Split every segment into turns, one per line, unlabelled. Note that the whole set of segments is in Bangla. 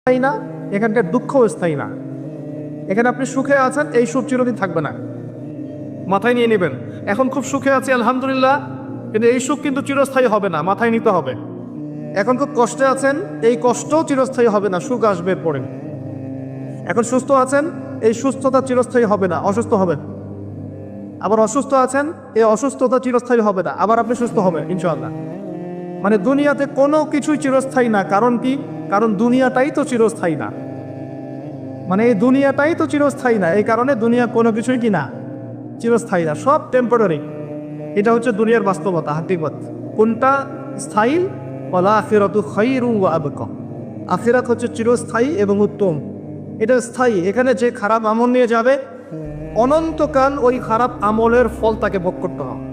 স্থায়ী না, এখানকার দুঃখও স্থায়ী না। এখানে আপনি সুখে আছেন, এই সুখ চিরদিন থাকবে না, মাথায় নিয়ে নেবেন। এখন খুব সুখে আছি আলহামদুলিল্লাহ, কিন্তু এই সুখ কিন্তু চিরস্থায়ী হবে না, মাথায় নিতে হবে। এখন খুব কষ্টে আছেন, এই কষ্টও চিরস্থায়ী হবে না, সুখ আসবে পরে। এখন সুস্থ আছেন, এই সুস্থতা চিরস্থায়ী হবে না, অসুস্থ হবেন। আবার অসুস্থ আছেন, এই অসুস্থতা চিরস্থায়ী হবে না, আবার আপনি সুস্থ হবেন ইনশাআল্লাহ। মানে দুনিয়াতে কোনো কিছুই চিরস্থায়ী না। কারণ কি? কারণ দুনিয়াটাই তো চিরস্থায়ী না। মানে এই দুনিয়াটাই তো চিরস্থায়ী না, এই কারণে দুনিয়া কোনো কিছুই কি না, চিরস্থায়ী না, সব টেম্পোরারি। এটা হচ্ছে দুনিয়ার বাস্তবতা, হাকিকত। কোনটা স্থায়ী? ওয়াল আখিরাতু খায়রুন ওয়া আবকা। আখিরাত হচ্ছে চিরস্থায়ী এবং উত্তম, এটা স্থায়ী। এখানে যে খারাপ আমল নিয়ে যাবে, অনন্তকাল ওই খারাপ আমলের ফল তাকে ভোগ করতে হবে।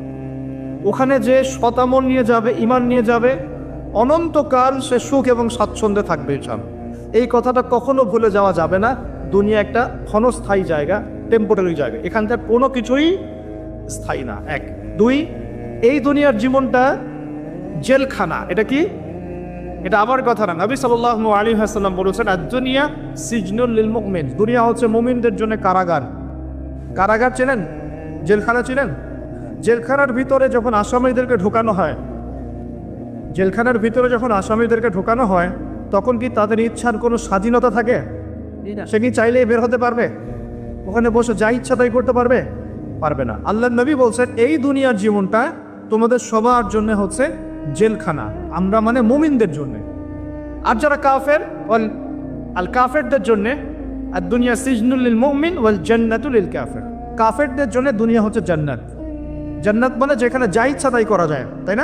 ওখানে যে সৎ আমল নিয়ে যাবে, ঈমান নিয়ে যাবে, অনন্তকাল সে সুখ এবং স্বাচ্ছন্দ্যে থাকবে ইনশাআল্লাহ। এই কথাটা কখনো ভুলে যাওয়া যাবে না। দুনিয়া একটা ক্ষণস্থায়ী জায়গা, টেম্পোরারি জায়গা, এখানকার কোনো কিছুই স্থায়ী না। এক। দুই, এই দুনিয়ার জীবনটা জেলখানা। এটা কি? এটা আমার কথা না, নবী সাল্লাল্লাহু আলাইহি ওয়াসাল্লাম বলেছেন, আদ-দুনিয়া সিজনুল লিল মুমিন। দুনিয়া হচ্ছে মুমিনদের জন্য কারাগার। কারাগার চেনেন? জেলখানা চেনেন? জেলখানার ভিতরে যখন আসামিদেরকে ঢোকানো হয়, জেলখানার ভিতরে যখন আসামিদেরকে ঢোকানো হয়, তখন কি তাদের ইচ্ছার কোনো স্বাধীনতা থাকে? সে কি চাইলেই বের হতে পারবে? ওখানে বসে যা ইচ্ছা তাই করতে পারবে? পারবে না। আল্লাহর নবী বলছেন, এই দুনিয়ার জীবনটা তোমাদের সবার জন্য হচ্ছে জেলখানা। আমরা মানে মুমিনদের জন্য। আর যারা কাফের, আল কাফেরদের জন্য আর দুনিয়া সিজনুল লিল মুমিন ওয়াল জান্নাতু লিল কাফির। কাফেরদের জন্য দুনিয়া হচ্ছে জান্নাত। জান্নাত মানে যেখানে যা ইচ্ছা তাই করা যায়, তাই না?